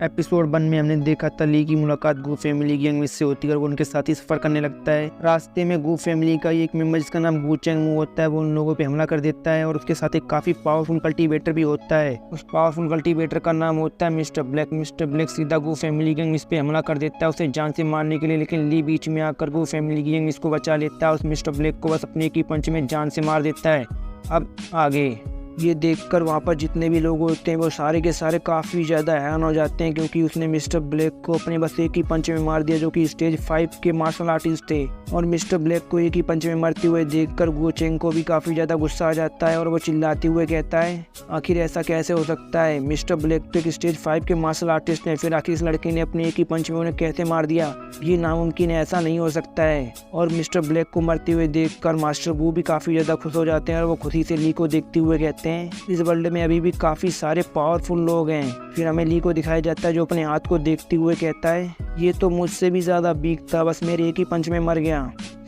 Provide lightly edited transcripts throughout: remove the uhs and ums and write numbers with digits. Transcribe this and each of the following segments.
Episode 1 में हमने देखा था ली की मुलाकात गू फैमिली की यंग से होती है और वो उनके साथ ही सफर करने लगता है। रास्ते में गू फैमिली का एक मेंबर जिसका नाम गू चेंग होता है वो उन लोगों पे हमला कर देता है और उसके साथ एक काफी पावरफुल कल्टीवेटर भी होता है। उस पावरफुल कल्टीवेटर का नाम होता है मिस्टर ब्लैक। मिस्टर ब्लैक सीधा गू फैमिली की यंग पे हमला कर देता है उसे जान से मारने के लिए, लेकिन ली बीच में आकर गू फैमिली की यंग को बचा लेता है। उस मिस्टर ब्लैक को बस अपने एक ही पंच में जान से मार देता है। अब आगे ये देखकर वहाँ पर जितने भी लोग होते हैं वो सारे के सारे काफ़ी ज़्यादा हैरान हो जाते हैं, क्योंकि उसने मिस्टर ब्लैक को अपने बस एक ही पंच में मार दिया, जो कि स्टेज 5 के मार्शल आर्टिस्ट थे। और मिस्टर ब्लैक को एक ही पंच में मरते हुए देखकर गू चेंग को भी काफ़ी ज़्यादा गुस्सा आ जाता है और वो चिल्लाते हुए कहता है, आखिर ऐसा कैसे हो सकता है? मिस्टर ब्लैक तो एक स्टेज 5 के मार्शल आर्टिस्ट हैं, फिर आखिर इस लड़के ने अपने एक ही पंच में उन्हें कैसे मार दिया? ये नामुमकिन है, ऐसा नहीं हो सकता है। और मिस्टर ब्लैक को मरते हुए देखकर मास्टर गू भी काफ़ी ज़्यादा खुश हो जाते हैं और वो खुशी से ली को देखते हुए कहते हैं, इस वर्ल्ड में अभी भी काफी सारे पावरफुल लोग हैं। फिर हमें ली को दिखाया जाता है जो अपने हाथ को देखते हुए कहता है, ये तो मुझसे भी ज्यादा वीक था, बस मेरे एक ही पंच में मर गया।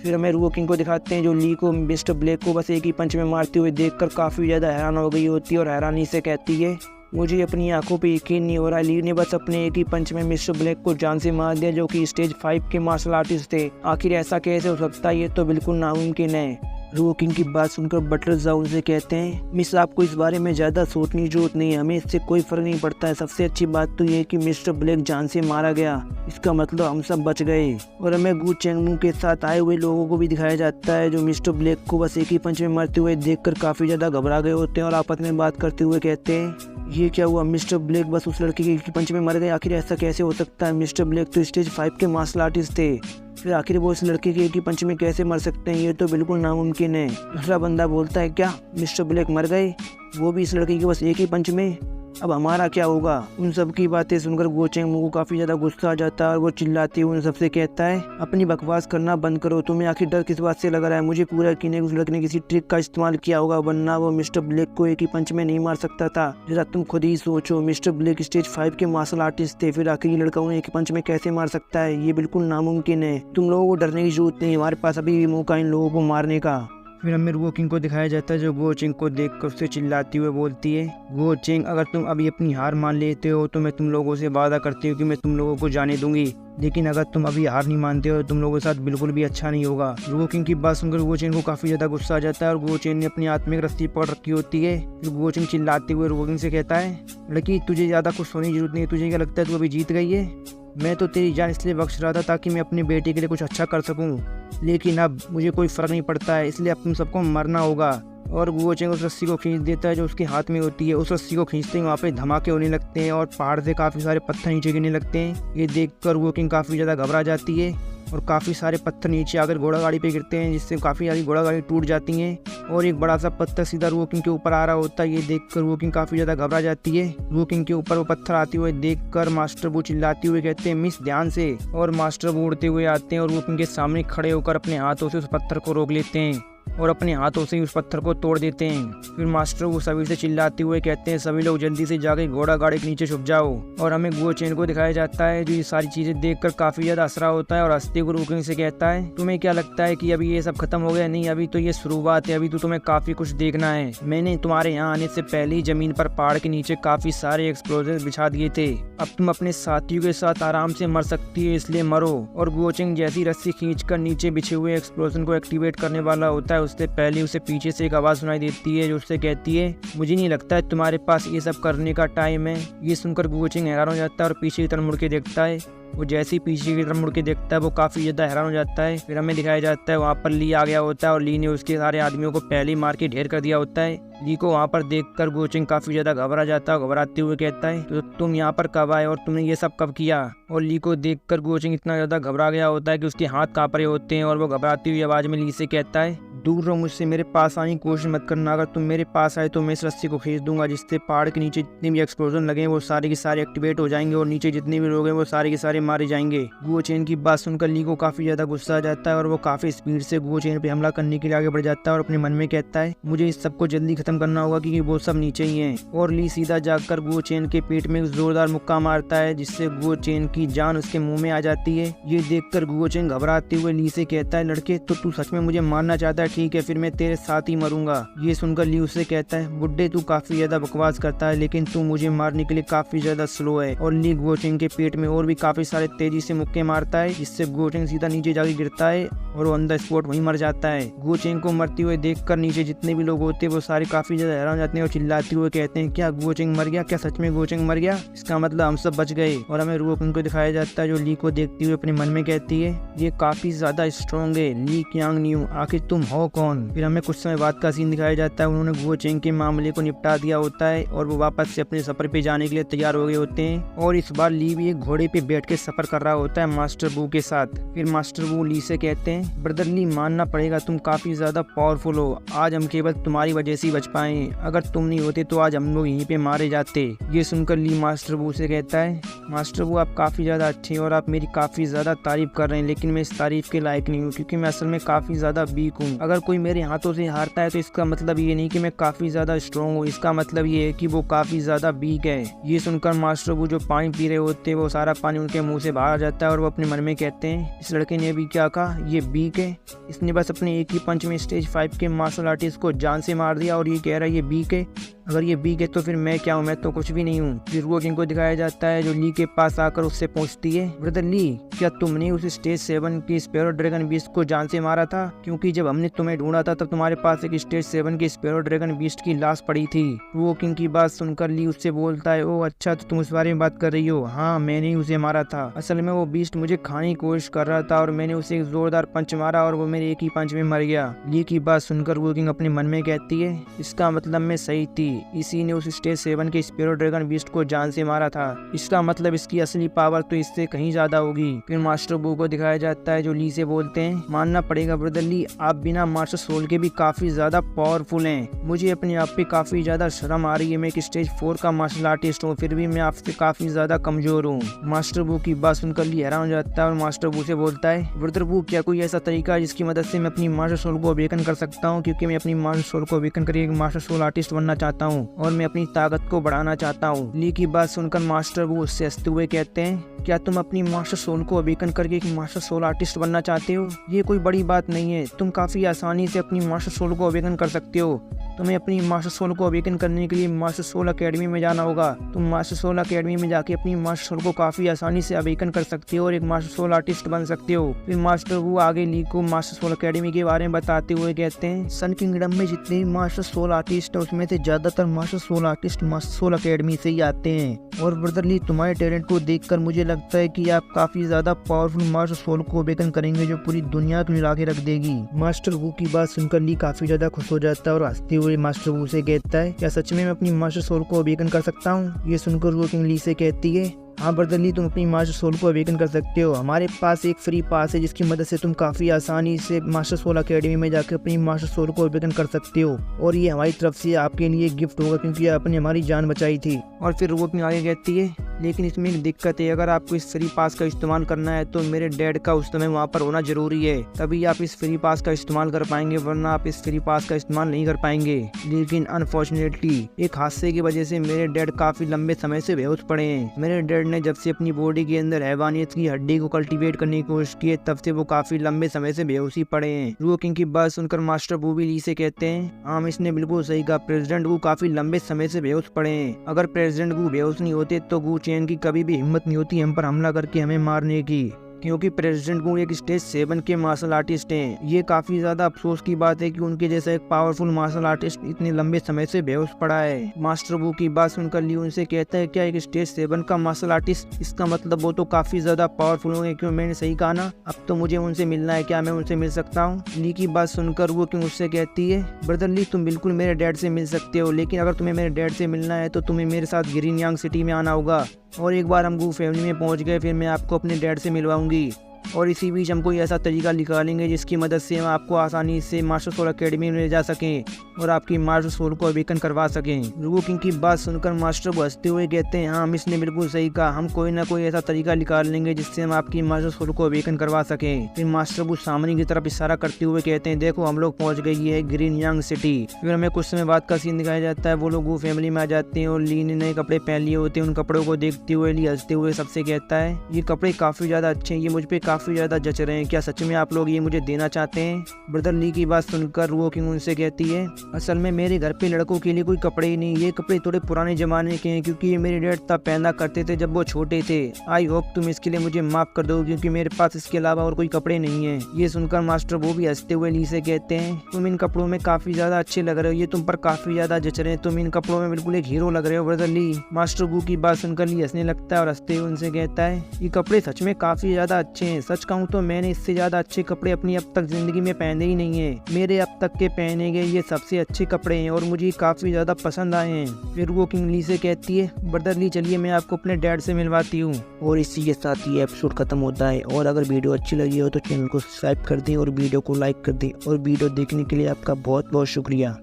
फिर हमें रुओ किंग को दिखाते हैं जो ली को मिस्टर ब्लैक को बस एक ही पंच में मारते हुए देखकर काफी ज्यादा हैरान हो गई होती है और हैरानी से कहती है, मुझे अपनी आंखों पे यकीन नहीं हो रहा, ली ने बस अपने एक ही पंच में मिस्टर ब्लैक को जान से मार दिया, जो कि स्टेज 5 के मार्शल आर्टिस्ट थे। आखिर ऐसा कैसे हो सकता है? ये तो बिल्कुल नामुमकिन है। रुओ किंग की बात सुनकर बटलर जाउन से कहते हैं, मिस आपको इस बारे में ज़्यादा सोचने की जरूरत नहीं है, हमें इससे कोई फर्क नहीं पड़ता है। सबसे अच्छी बात तो ये है कि मिस्टर ब्लैक जान से मारा गया, इसका मतलब हम सब बच गए। और हमें गू चेंग के साथ आए हुए लोगों को भी दिखाया जाता है जो मिस्टर ब्लैक को बस एक ही पंच में मरते हुए देखकर काफ़ी ज़्यादा घबरा गए होते हैं और आपस में बात करते हुए कहते हैं, ये क्या हुआ? मिस्टर ब्लैक बस उस लड़के के एक ही पंच में मर गए, आखिर ऐसा कैसे हो सकता है? मिस्टर ब्लैक तो स्टेज 5 के मार्शल आर्टिस्ट थे, फिर आखिर वो इस लड़के के एक ही पंच में कैसे मर सकते हैं? ये तो बिल्कुल नामुमकिन है। दूसरा बंदा बोलता है, क्या मिस्टर ब्लैक मर गए, वो भी इस लड़के के बस एक ही पंच में? अब हमारा क्या होगा? उन सब की बातें सुनकर गू चेंग को काफी ज्यादा गुस्सा आ जाता है और वो चिल्लाते हुए उन सबसे कहता है, अपनी बकवास करना बंद करो, तुम्हें आखिर डर किस बात से लग रहा है? मुझे पूरा यकीन है उस लड़के ने किसी ट्रिक का इस्तेमाल किया होगा, वरना वो मिस्टर ब्लैक को एक ही पंच में नहीं मार सकता था। जरा तुम खुद ही सोचो, मिस्टर ब्लैक स्टेज 5 के मार्शल आर्टिस्ट थे, फिर आखिर ये लड़का उन्हें एक ही पंच में कैसे मार सकता है? ये बिल्कुल नामुमकिन है। तुम लोगों को डरने की जरूरत नहीं, हमारे पास अभी भी मौका इन लोगों को मारने का। फिर हमें रुओ किंग को दिखाया जाता है जो गू चेंग को देखकर उससे चिल्लाती हुए बोलती है, गू चेंग अगर तुम अभी अपनी हार मान लेते हो तो मैं तुम लोगों से वादा करती हूँ कि मैं तुम लोगों को जाने दूंगी, लेकिन अगर तुम अभी हार नहीं मानते हो तो तुम लोगों के साथ बिल्कुल भी अच्छा नहीं होगा। रुओ किंग की बात सुनकर गू चेंग को काफी ज्यादा गुस्सा आ जाता है और गू चेंग ने अपनी हाथ में एक रस्सी पकड़ रखी होती है। फिर गू चेंग चिल्लाते हुए रुओ किंग से कहता है, लड़की तुझे ज्यादा खुश होने की जरूरत नहीं है, तुझे क्या लगता है तू अभी जीत गई है? मैं तो तेरी जान इसलिए बख्श रहा था ताकि मैं अपने बेटे के लिए कुछ अच्छा कर सकूं, लेकिन अब मुझे कोई फर्क नहीं पड़ता है, इसलिए अब तुम सबको मरना होगा। और गू चेंग उस रस्सी को खींच देता है जो उसके हाथ में होती है। उस रस्सी को खींचते ही वहाँ पे धमाके होने लगते हैं और पहाड़ से काफ़ी सारे पत्थर नीचे गिरने लगते हैं। ये देखकर गू चेंग काफ़ी ज़्यादा घबरा जाती है और काफ़ी सारे पत्थर नीचे आकर घोड़ा गाड़ी पे गिरते हैं, जिससे काफ़ी सारी घोड़ा गाड़ी टूट जाती हैं और एक बड़ा सा पत्थर सीधा रुओ किंग के ऊपर आ रहा होता है। ये देखकर रुओ किंग काफ़ी ज़्यादा घबरा जाती है। रुओ किंग के ऊपर वो पत्थर आते हुए देखकर मास्टर वो चिल्लाते हुए कहते हैं, मिस ध्यान से। और मास्टर वो उड़ते हुए आते हैं और रुओ किंग के सामने खड़े होकर अपने हाथों से उस पत्थर को रोक लेते हैं और अपने हाथों से ही उस पत्थर को तोड़ देते हैं। फिर मास्टर वो सभी से चिल्लाते हुए कहते हैं, सभी लोग जल्दी से जाके घोड़ा गाड़ी के नीचे छुप जाओ। और हमें गू चेंग को दिखाया जाता है जो ये सारी चीजें देखकर काफी ज्यादा हंस रहा होता है और हंसते हुए रुओ किंग से कहता है, तुम्हें क्या लगता है कि अभी ये सब खत्म हो गया? नहीं, अभी तो ये शुरुआत है, अभी तो तुम्हें काफी कुछ देखना है। मैंने तुम्हारे यहाँ आने से पहले ही जमीन पर पहाड़ के नीचे काफी सारे एक्सप्लोजन बिछा दिए थे, अब तुम अपने साथियों के साथ आराम से मर सकती है, इसलिए मरो। और गू चेंग जैसी रस्सी खींचकर नीचे बिछे हुए एक्सप्लोजन को एक्टिवेट करने वाला होता है, उससे पहले उसे पीछे से एक आवाज सुनाई देती है जो उससे कहती है, मुझे नहीं लगता है तुम्हारे पास ये सब करने का टाइम है। ये सुनकर गू चेंग हैरान हो जाता है और पीछे की तरफ मुड़ के देखता है। वो जैसे ही पीछे की तरफ मुड़ के देखता है वो काफी ज्यादा हैरान हो जाता है। फिर हमें दिखाया जाता है वहाँ पर ली आ गया होता है और ली ने उसके सारे आदमियों को पहले ही मार के ढेर कर दिया होता है। ली को वहाँ पर देखकर गू चेंग काफी ज्यादा घबरा जाता है, घबराते हुए कहता है, तो तुम यहाँ पर कब आए और तुमने ये सब कब किया? और ली को देखकर गू चेंग इतना ज्यादा घबरा गया होता है कि उसके हाथ कांप रहे होते हैं और वो घबराती हुई आवाज में ली से कहता है, दूर रहो मुझसे, मेरे पास आने की कोशिश मत करना, अगर तुम मेरे पास आए तो मैं इस रस्सी को खींच दूंगा, जिससे पहाड़ के नीचे जितने भी एक्सप्लोजन लगे वो सारे के सारे एक्टिवेट हो जाएंगे और नीचे जितने भी लोग हैं वो सारे के सारे मारे जाएंगे। गू चेंग की बात सुनकर ली को काफी ज्यादा गुस्सा आ जाता है और वो काफी स्पीड से गू चेंग पे हमला करने के लिए आगे बढ़ जाता है और अपने मन में कहता है, मुझे इस सबको जल्दी खत्म करना होगा क्योंकि वो सब नीचे ही हैं। और ली सीधा जाकर गू चेंग के पेट में जोरदार मुक्का मारता है, जिससे गू चेंग की जान उसके मुंह में आ जाती है। ये देखकर गू चेंग घबराते हुए ली से कहता है, लड़के तो तू सच में मुझे मारना चाहता है? ठीक है, फिर मैं तेरे साथ ही मरूंगा। ये सुनकर ली उससे कहता है, बुड्ढे तू काफी ज्यादा बकवास करता है, लेकिन तू मुझे मारने के लिए काफी ज्यादा स्लो है। और ली गुओचेंग के पेट में और भी काफी सारे तेजी से मुक्के मारता है, जिससे गुओचेंग सीधा नीचे जाके गिरता है और वो ऑन द स्पॉट वहीं मर जाता है। गुओचेंग को मरते हुए देखकर नीचे जितने भी लोग होते हैं वो सारे काफी ज्यादा हैरान जाते हैं और चिल्लाते हुए कहते हैं, क्या गुओचेंग मर गया? क्या सच में गुओचेंग मर गया? इसका मतलब हम सब बच गए। और हमें रुओकिंग को दिखाया जाता है जो ली को देखते हुए अपने मन में कहती है, ये काफी ज्यादा स्ट्रॉन्ग है, ली क्यांग न्यू, आखिर तुम हो कौन? फिर हमें कुछ समय बाद का सीन दिखाया जाता है, उन्होंने गुओचेंग के मामले को निपटा दिया होता है और वो वापस से अपने सफर पे जाने के लिए तैयार हो गए होते हैं। और इस बार ली भी एक घोड़े पे बैठ के सफर कर रहा होता है मास्टर वू के साथ। फिर मास्टर वू ली से कहते हैं, ब्रदर ली मानना पड़ेगा, तुम काफी ज्यादा पावरफुल हो, आज हम केवल तुम्हारी वजह से ही बच पाए, अगर तुम नहीं होते तो आज हम लोग यहीं पे मारे जाते। ये सुनकर ली मास्टर वू से कहता है, मास्टर वू आप काफी ज्यादा अच्छे हैं और आप मेरी काफी ज्यादा तारीफ कर रहे हैं, लेकिन मैं इस तारीफ के लायक नहीं हूँ, क्योंकि मैं असल में काफी ज्यादा वीक हूँ। अगर कोई मेरे हाथों से हारता है तो इसका मतलब ये नहीं कि मैं काफी ज्यादा स्ट्रॉन्ग हूँ, इसका मतलब ये है कि वो काफी ज्यादा वीक है। ये सुनकर मास्टर वू जो पानी पी रहे होते हैं वो सारा पानी उनके मुंह से बाहर आ जाता है और वो अपने मन में कहते हैं, इस लड़के ने भी क्या कहा, ये वीक है, इसने बस अपने एक ही पंच में स्टेज 5 के मार्शल आर्टिस्ट को जान से मार दिया और ये कह रहा है ये वीक है। अगर ये वीक है तो फिर मैं क्या हूँ? मैं तो कुछ भी नहीं हूँ। फिर रुओकिंग को दिखाया जाता है जो ली के पास आकर उससे पूछती है, ब्रदर ली, क्या तुमने उस स्टेज 7 की स्पैरो ड्रैगन बीस्ट को जान से मारा था? क्योंकि जब हमने तुम्हें ढूंढा था तब तुम्हारे पास एक स्टेज 7 की स्पैरो ड्रैगन बीस्ट की लाश पड़ी थी। रुओकिंग की बात सुनकर ली उससे बोलता है, ओ अच्छा, तो तुम उस बारे में बात कर रही हो? हाँ, मैंने ही उसे मारा था। असल में वो बीस्ट मुझे खाने की कोशिश कर रहा था और मैंने उसे एक जोरदार पंच मारा और वो मेरे एक ही पंच में मर गया। ली की बात सुनकर रुओकिंग अपने मन में कहती है, इसका मतलब मैं सही थी, इसी ने उस स्टेज 7 के स्पैरो ड्रैगन बीस्ट को जान से मारा था, इसका मतलब इसकी असली पावर तो इससे कहीं ज्यादा होगी। फिर मास्टर वू को दिखाया जाता है जो ली से बोलते हैं, मानना पड़ेगा ब्रदर ली, आप बिना मास्टर सोल के भी काफी ज्यादा पावरफुल हैं। मुझे अपने आप पे काफी ज्यादा शर्म आ रही है, मैं एक स्टेज 4 का मार्शल आर्टिस्ट हूँ, फिर भी मैं आपसे काफी ज्यादा कमजोर हूँ। मास्टर वू की बात सुनकर ली हैरान हो जाता है और मास्टर वू से बोलता है, ब्रदर वू, क्या कोई ऐसा तरीका है जिसकी मदद से मैं अपनी मास्टर सोल को अवेकन कर सकता हूँ? क्योंकि मैं अपनी मास्टर सोल को अवेकन करके एक मास्टर सोल आर्टिस्ट बनना चाहता हूँ और मैं अपनी ताकत को बढ़ाना चाहता हूँ। ली की बात सुनकर मास्टर वू उससे हंसते हुए कहते हैं, क्या तुम अपनी मास्टर सोल को अवेकन करके एक मास्टर सोल आर्टिस्ट बनना चाहते हो? ये कोई बड़ी बात नहीं है, तुम काफी आसानी से अपनी मास्टर सोल को अवेकन कर सकते हो। तुम्हें अपनी मास्टर सोल को अवेकन करने के लिए मास्टर सोल अकेडमी में जाना होगा। तुम मास्टर सोल अकेडमी में जाके अपनी मास्टर सोल को काफी आसानी से अवेकन कर सकते हो और एक मास्टर सोल आर्टिस्ट बन सकते हो। फिर मास्टर वू आगे ली को मास्टर सोल अकेडमी के बारे में बताते हुए कहते हैं, सन किंगडम में जितने भी मास्टर सोल आर्टिस्ट है उसमें से ज्यादातर master soul artist master soul academy से ही आते हैं। और ब्रदर ली, तुम्हारे टैलेंट को देखकर मुझे लगता है कि आप काफी ज्यादा पावरफुल मास्टर सोल को अवेकन करेंगे जो पूरी दुनिया को हिला के रख देगी। मास्टर वू की बात सुनकर ली काफी ज्यादा खुश हो जाता है और हंसते हुए मास्टर वू से कहता है, क्या सच में मैं अपनी मास्टर सोल को अवेकन कर सकता हूँ? ये सुनकर रुओकिंग ली से कहती है, हाँ ब्रदर ली, तुम अपनी मास्टर सोल को अवेकन कर सकते हो। हमारे पास एक फ्री पास है जिसकी मदद से तुम काफी आसानी से मास्टर सोल अकेडमी में जाकर अपनी मास्टर सोल को अवेकन कर सकते हो और ये हमारी तरफ से आपके लिए गिफ्ट होगा क्योंकि आपने हमारी जान बचाई थी। और फिर वो अपनी आगे कहती है, लेकिन इसमें एक दिक्कत है, अगर आपको इस फ्री पास का इस्तेमाल करना है तो मेरे डैड का उस समय वहाँ पर होना जरूरी है, तभी आप इस फ्री पास का इस्तेमाल कर पाएंगे, वरना आप इस फ्री पास का इस्तेमाल नहीं कर पाएंगे। लेकिन अनफॉर्चुनेटली एक हादसे की वजह से मेरे डैड काफी लंबे समय से बेहोश पड़े हैं। मेरे डैड ने जब से अपनी बॉडी के अंदर हैवानियत की हड्डी को कल्टीवेट करने की कोशिश की है तब से वो काफी लंबे समय से बेहोशी पड़े हैं। रुओकिंग की बात सुनकर मास्टर वू भी ली से कहते हैं, हाँ इसने बिल्कुल सही कहा, प्रेसिडेंट वू काफी लंबे समय से बेहोश पड़े हैं। अगर प्रेसिडेंट वू बेहोश नहीं होते तो गू चेन की कभी भी हिम्मत नहीं होती हम पर हमला करके हमें मारने की, क्योंकि प्रेसिडेंट वू एक स्टेज 7 के मार्शल आर्टिस्ट हैं। ये काफी ज्यादा अफसोस की बात है कि उनके जैसा एक पावरफुल मार्शल आर्टिस्ट इतने लंबे समय से बेहोश पड़ा है। मास्टर वू की बात सुनकर ली उनसे कहता है, क्या एक स्टेज 7 का मार्शल आर्टिस्ट, इसका मतलब वो तो काफी ज्यादा पावरफुल होंगे। क्यों, मैंने सही कहा ना? अब तो मुझे उनसे मिलना है, क्या मैं उनसे मिल सकता हूँ? ली की बात सुनकर वो क्यों उससे कहती है, ब्रदर ली, तुम बिल्कुल मेरे डैड से मिल सकते हो, लेकिन अगर तुम्हें मेरे डैड से मिलना है तो तुम्हें मेरे साथ गिरिनयांग सिटी में आना होगा और एक बार हम गू फैमिली में पहुंच गए फिर मैं आपको अपने डैड से मिलवाऊंगी और इसी बीच हम कोई ऐसा तरीका निकालेंगे जिसकी मदद से हम आपको आसानी से मास्टर सोल अकेडमी में ले जा सकें और आपकी मास्टर सोल को अवेकन करवा सकें। रुओकिंग की बात सुनकर मास्टर वो हंसते हुए कहते हैं, हाँ इसने बिल्कुल सही कहा, हम कोई ना कोई ऐसा तरीका निकाल लेंगे जिससे हम आपकी मास्टर सोल को अवेकन करवा सकें। फिर मास्टर वो सामने की तरफ इशारा करते हुए कहते हैं, देखो हम लोग पहुंच गए है ग्रीनयांग सिटी। फिर हमें कुछ समय बाद का सीन दिखाया जाता है, वो लोग गू फैमिली में आ जाते हैं और ली ने नए कपड़े पहन लिए होते हैं। उन कपड़ों को देखते हुए ली हंसते हुए सबसे कहता है, ये कपड़े काफी ज्यादा अच्छे हैं, ये मुझ पे काफ़ी ज़्यादा जच रहे हैं, क्या सच में आप लोग ये मुझे देना चाहते हैं? ब्रदर ली की बात सुनकर वू किंग उनसे कहती है, असल में मेरे घर पे लड़कों के लिए कोई कपड़े ही नहीं, ये कपड़े थोड़े पुराने ज़माने के हैं क्योंकि ये मेरे डैड तब पहना करते थे जब वो छोटे थे। आई होप तुम इसके लिए मुझे माफ़ कर दो क्योंकि मेरे पास इसके अलावा और कोई कपड़े नहीं है। ये सुनकर मास्टर वो भी हंसते हुए ली से कहते हैं, तुम इन कपड़ों में काफ़ी ज़्यादा अच्छे लग रहे हो, ये तुम पर काफ़ी ज़्यादा जच रहे हैं, तुम इन कपड़ों में बिल्कुल एक हीरो लग रहे हो ब्रदर ली। मास्टर वू की बात सुनकर ली हंसने लगता है और हंसते हुए उनसे कहता है, ये कपड़े सच में काफ़ी ज़्यादा अच्छे हैं, सच कहूँ तो मैंने इससे ज़्यादा अच्छे कपड़े अपनी अब तक ज़िंदगी में पहने ही नहीं है। मेरे अब तक के पहने गए ये सबसे अच्छे कपड़े हैं और मुझे काफ़ी ज़्यादा पसंद आए हैं। फिर वो किंग ली से कहती है, ब्रदर ली चलिए मैं आपको अपने डैड से मिलवाती हूँ। और इसी के साथ ये एपिसोड खत्म होता है। और अगर वीडियो अच्छी लगी हो तो चैनल को सब्सक्राइब कर दें और वीडियो को लाइक कर दें और वीडियो देखने के लिए आपका बहुत बहुत शुक्रिया।